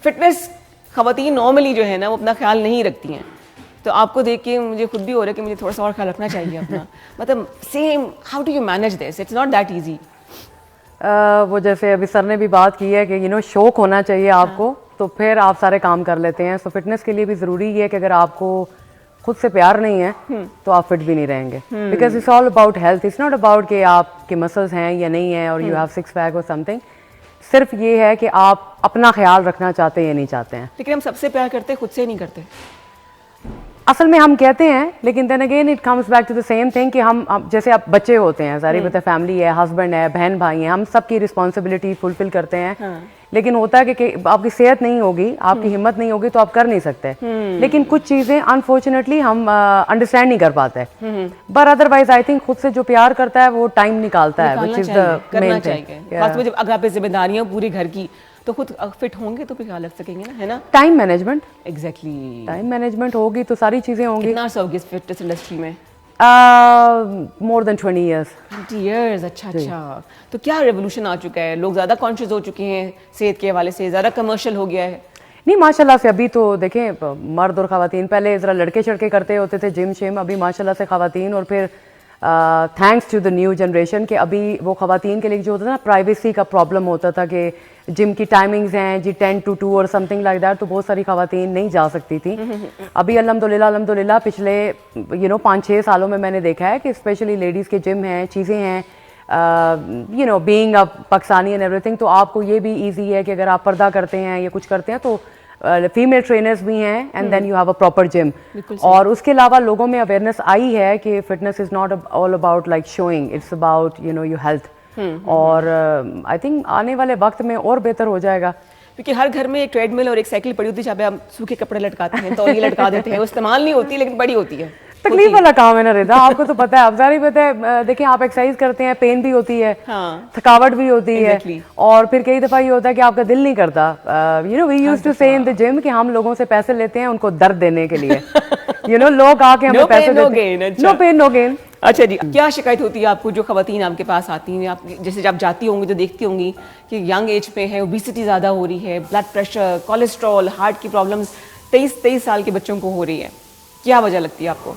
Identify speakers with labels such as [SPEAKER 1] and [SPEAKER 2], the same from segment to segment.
[SPEAKER 1] Fitness खवातीन normally जो है ना वो अपना ख्याल नहीं रखती हैं, तो आपको देख के मुझे खुद भी हो रहा है कि मुझे थोड़ा सा और ख्याल रखना चाहिए अपना। मतलब same, how do you manage this? It's not that easy.
[SPEAKER 2] वो जैसे अभी सर ने भी बात की है कि शौक होना चाहिए आपको, तो फिर आप सारे काम कर लेते हैं। सो फिटनेस के लिए भी ज़रूरी है कि अगर आपको खुद से प्यार नहीं है तो आप फिट भी नहीं रहेंगे, because it's all about health. It's not about कि आपके मसल्स हैं या नहीं है और यू हैव सिक्स पैक और समथिंग। सिर्फ ये है कि आप अपना ख्याल रखना चाहते हैं या नहीं चाहते हैं।
[SPEAKER 1] लेकिन हम सबसे प्यार करते हैं, खुद से नहीं करते।
[SPEAKER 2] असल में हम कहते हैं, लेकिन then again it comes back to the same thing कि हम जैसे आप बच्चे होते हैं, सारी पता फैमिली है, हस्बैंड है, बहन भाई हैं, हम सबकी रिस्पॉन्सिबिलिटी फुलफिल करते हैं। लेकिन होता है कि आपकी सेहत नहीं होगी, आपकी हिम्मत नहीं होगी तो आप कर नहीं सकते। लेकिन कुछ चीज़ें अनफॉर्चुनेटली हम अंडरस्टैंड नहीं कर पाते। बट अदरवाइज आई थिंक खुद से जो प्यार करता है वो टाइम निकालता है, which is the main thing.
[SPEAKER 1] खास में जब अगर आप जिम्मेदारियां पूरी घर की, तो खुद फिट होंगे तो फिर ख्याल रख सकेंगे ना, है ना?
[SPEAKER 2] Time management,
[SPEAKER 1] exactly,
[SPEAKER 2] time management होगी तो सारी चीज़ें होंगी।
[SPEAKER 1] कितना अर्सा हो गया फिटनेस इंडस्ट्री में?
[SPEAKER 2] More than 20 years।
[SPEAKER 1] 20 years, अच्छा। तो क्या रेवोल्यूशन आ चुका है? लोग ज़्यादा कॉन्शियस हो चुके हैं सेहत के हवाले से, ज़्यादा कमर्शियल हो गया है?
[SPEAKER 2] नहीं, माशाल्लाह से अभी तो देखें, मर्द और ख़वातीन, पहले ज़रा लड़के शड़के करते होते थे जिम शिम, अभी माशाल्लाह से ख़वातीन, और फिर thanks to the new generation कि अभी वो ख़वातीन के लिए जो होता था ना, प्राइवेसी का प्रॉब्लम होता था कि जिम की टाइमिंग्स हैं जी 10 to 2 और समथिंग लाइक दैट, तो बहुत सारी ख़वातीन नहीं जा सकती थी। अभी अल्हम्दुलिल्लाह पिछले 5-6 सालों में मैंने देखा है कि स्पेशली लेडीज़ के जिम हैं, चीज़ें हैं, being a Pakistani and everything, तो आपको ये भी ईजी है कि अगर आप पर्दा करते हैं या कुछ करते हैं तो फीमेल ट्रेनर्स भी हैं, and then you have a proper gym. और उसके अलावा लोगों में अवेयरनेस आई है कि fitness is not all about like showing, it's about your health. और आई थिंक आने वाले वक्त में और बेहतर हो जाएगा,
[SPEAKER 1] क्योंकि हर घर में एक ट्रेडमिल और एक साइकिल पड़ी होती है जहाँ पे हम सूखे कपड़े लटकाते हैं, तो ये लटका देते हैं, वो इस्तेमाल नहीं होती लेकिन बड़ी होती है।
[SPEAKER 2] तकलीफ वाला काम है ना रिदा, आपको तो पता है, आप सारी पता है। देखिए, आप एक्सरसाइज करते हैं, पेन भी होती है, थकावट भी होती है, और फिर कई दफा ये होता है कि आपका दिल नहीं करता। वी यूज्ड टू से इन द जिम कि हम लोगों से पैसे लेते हैं उनको दर्द देने के लिए। लोग आके हमें पैसे देते हैं, नो पेन नो गेन।
[SPEAKER 1] अच्छा जी, क्या शिकायत होती है आपको जो खवातीन आपके पास आती हैं? आप जैसे जब जाती होंगी तो देखती होंगी कि यंग एज पे है, ओबेसिटी ज़्यादा हो रही है, ब्लड प्रेशर, कोलेस्ट्रॉल, हार्ट की प्रॉब्लम्स 23 साल के बच्चों को हो रही है। क्या वजह लगती है आपको?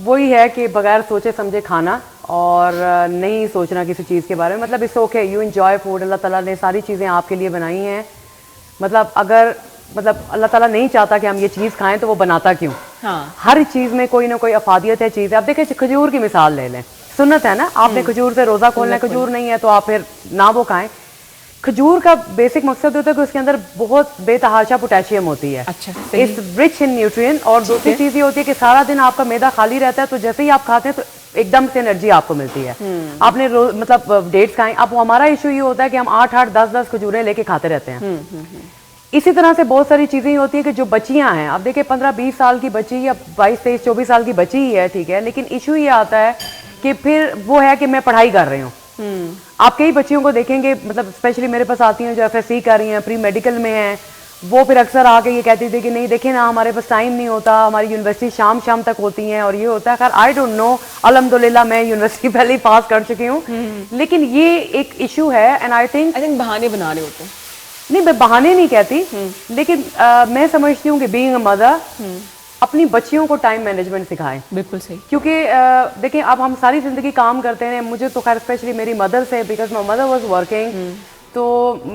[SPEAKER 2] वही है कि बगैर सोचे समझे खाना और नहीं सोचना किसी चीज़ के बारे में। मतलब it's okay, you enjoy food, Allah Taala ने सारी चीज़ें आपके लिए बनाई हैं। मतलब अगर अल्लाह ताला नहीं चाहता कि हम ये चीज़ खाएं तो वो बनाता क्यों? हर चीज़ में कोई ना कोई अफादियत है, चीज़ है। आप देखिए, खजूर की मिसाल ले लें, सुन्नत है ना, आपने खजूर से रोज़ा खोलना है, खजूर नहीं है तो आप फिर ना वो खाएं। खजूर का बेसिक मकसद होता है कि उसके अंदर बहुत बेतहाशा पोटेशियम होती है, इट्स रिच इन न्यूट्रिएंट। और दूसरी चीज़ ये होती है कि सारा दिन आपका मैदा खाली रहता है, तो जैसे ही आप खाते हैं तो एकदम से एनर्जी आपको मिलती है। आपने मतलब डेट्स खाएं। अब हमारा इशू ये होता है कि हम 8-8, 10-10 खजूरें लेके खाते रहते हैं। इसी तरह से बहुत सारी चीज़ें होती हैं कि जो बच्चियां हैं, आप देखिए 15-20 साल की बच्ची या 22-23-24 साल की बच्ची ही है, ठीक है, लेकिन इशू ये आता है कि फिर वो है कि मैं पढ़ाई कर रही हूँ। आप कई बच्चियों को देखेंगे, मतलब स्पेशली मेरे पास आती हैं जो FSC कर रही हैं, प्री मेडिकल में हैं, वो फिर अक्सर आके ये कहती थी कि नहीं देखें ना, हमारे पास टाइम नहीं होता, हमारी यूनिवर्सिटी शाम तक होती हैं और ये होता है। खैर आई डोंट नो, अल्हम्दुलिल्लाह मैं यूनिवर्सिटी पहले ही पास कर चुकी हूँ, लेकिन ये एक इशू है। एंड आई थिंक
[SPEAKER 1] बहाने बना रहे होते हैं।
[SPEAKER 2] नहीं, मैं बहाने नहीं कहती, लेकिन मैं समझती हूँ कि बीइंग अ मदर अपनी बच्चियों को टाइम मैनेजमेंट सिखाएं।
[SPEAKER 1] बिल्कुल सही।
[SPEAKER 2] क्योंकि देखिए, अब हम सारी जिंदगी काम करते हैं। मुझे तो खैर स्पेशली मेरी मदर से, because my mother was working, तो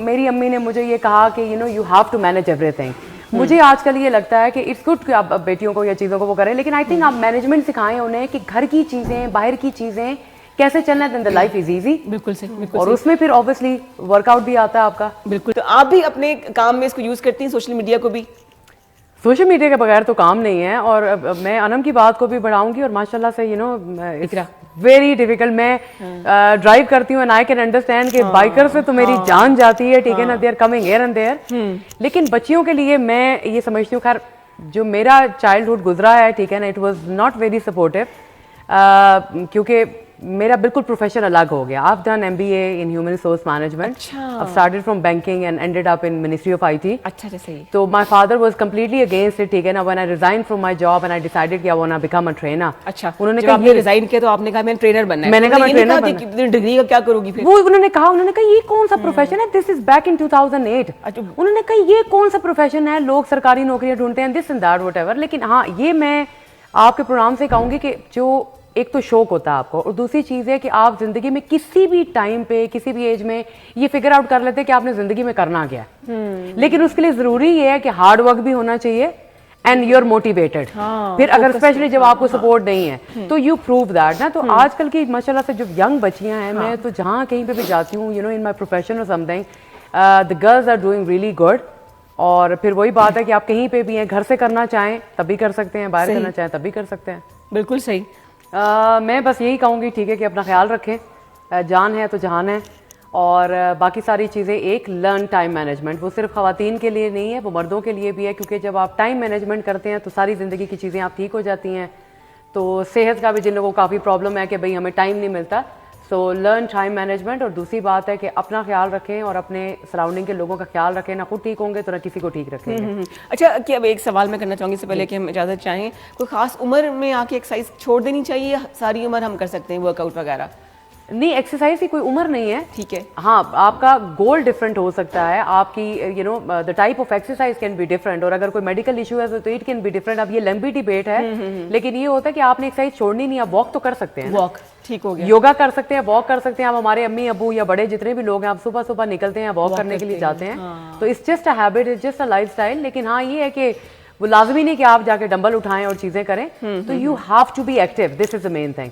[SPEAKER 2] मेरी अम्मी ने मुझे ये कहा कि you have to manage everything. मुझे आजकल ये लगता है कि इट्स गुड कि आप बेटियों को या चीज़ों को वो करें, लेकिन आई थिंक आप मैनेजमेंट सिखाएं उन्हें कि घर की चीज़ें, बाहर की चीज़ें कैसे चलना है, द लाइफ इज ईजी।
[SPEAKER 1] बिल्कुल सही।
[SPEAKER 2] और उसमें फिर ऑब्वियसली वर्कआउट भी आता है आपका।
[SPEAKER 1] बिल्कुल। तो आप भी अपने काम में इसको यूज़ करती हैं, सोशल मीडिया को भी?
[SPEAKER 2] सोशल मीडिया के बगैर तो काम नहीं है। और मैं अनम की बात को भी बढ़ाऊंगी, और माशाल्लाह से वेरी डिफिकल्ट। मैं ड्राइव करती हूँ एंड आई कैन अंडरस्टैंड कि बाइकर से तो मेरी जान जाती है, ठीक है ना, they are coming here and there. लेकिन बच्चियों के लिए मैं ये समझती हूँ, खैर जो मेरा चाइल्डहुड गुजरा है, ठीक है ना, it was not very supportive, क्योंकि मेरा बिल्कुल प्रोफेशन अलग हो गया। I've done MBA in Human Resource Management.
[SPEAKER 1] अच्छा।
[SPEAKER 2] I've started from banking and ended up in Ministry of IT.
[SPEAKER 1] अच्छा जैसे ही
[SPEAKER 2] तो my father was completely against it, ठीक है ना। When I resigned from my job and I decided कि I want to become a trainer.
[SPEAKER 1] अच्छा,
[SPEAKER 2] उन्होंने
[SPEAKER 1] जब
[SPEAKER 2] कहा
[SPEAKER 1] आपने रिजाइन किया तो आपने कहा मैं ट्रेनर बनना है।
[SPEAKER 2] मैंने कहा मैं ट्रेनर बनना
[SPEAKER 1] है। डिग्री का क्या करोगी फिर?
[SPEAKER 2] वो उन्होंने कहा ये कौन सा प्रोफेशन है, दिस इज बैक इन 2008।
[SPEAKER 1] अच्छा।
[SPEAKER 2] उन्होंने कहा ये कौन सा प्रोफेशन है, लोग सरकारी नौकरियां ढूंढते हैं, दिस एंड दैट व्हाटएवर। लेकिन हाँ, ये मैं आपके प्रोग्राम से कहूंगी कि जो एक तो शौक होता है आपको, और दूसरी चीज है कि आप जिंदगी में किसी भी टाइम पे किसी भी एज में ये फिगर आउट कर लेते हैं कि आपने जिंदगी में करना क्या है। लेकिन उसके लिए जरूरी ये है कि हार्ड वर्क भी होना चाहिए एंड यू आर मोटिवेटेड। फिर अगर स्पेशली जब आपको सपोर्ट नहीं है तो यू प्रूव दैट ना। तो आजकल की माशाल्लाह से जो यंग बच्चियां हैं, मैं तो जहाँ कहीं पे भी जाती हूँ, you know, in my profession और something, the girls are doing really good. और फिर वही बात है कि आप कहीं पे भी हैं, घर से करना चाहें तब भी कर सकते हैं, बाहर करना चाहें तब भी कर सकते हैं।
[SPEAKER 1] बिल्कुल सही।
[SPEAKER 2] मैं बस यही कहूँगी, ठीक है, कि अपना ख्याल रखें, जान है तो जहान है। और बाकी सारी चीज़ें, एक लर्न टाइम मैनेजमेंट, वो सिर्फ ख़वातीन के लिए नहीं है, वो मर्दों के लिए भी है। क्योंकि जब आप टाइम मैनेजमेंट करते हैं तो सारी ज़िंदगी की चीज़ें आप ठीक हो जाती हैं। तो सेहत का भी जिन लोगों को काफ़ी प्रॉब्लम है कि भाई हमें टाइम नहीं मिलता, सो लर्न टाइम मैनेजमेंट। और दूसरी बात है कि अपना ख्याल रखें और अपने सराउंडिंग के लोगों का ख्याल रखें। ना खुद ठीक होंगे तो ना किसी को ठीक रखेंगे।
[SPEAKER 1] अच्छा, कि अब एक सवाल मैं करना चाहूँगी इससे पहले कि हम इजाज़त चाहें, कोई खास उम्र में आके एक्सरसाइज छोड़ देनी चाहिए या सारी उम्र हम कर सकते हैं वर्कआउट वगैरह?
[SPEAKER 2] नहीं, एक्सरसाइज की कोई उम्र नहीं है।
[SPEAKER 1] ठीक है।
[SPEAKER 2] हाँ, आपका गोल डिफरेंट हो सकता है, आपकी you know the type of exercise can be different. और अगर कोई मेडिकल इशू है तो इट कैन बी डिफरेंट। अब ये लंबी डिबेट है, लेकिन ये होता है कि आपने एक्सरसाइज छोड़नी नहीं, आप वॉक तो कर सकते हैं।
[SPEAKER 1] वॉक ठीक हो गया।
[SPEAKER 2] योगा कर सकते हैं, वॉक कर सकते हैं। आप हमारे अम्मी अबू या बड़े जितने भी लोग हैं, आप सुबह सुबह निकलते हैं, वॉक करने के लिए जाते हैं। तो it's just a habit, it's just a life style. लेकिन हाँ, ये है कि वो लाजमी नहीं कि आप जाके डंबल उठाएं और चीजें करें। तो you have to be active, this is the main thing.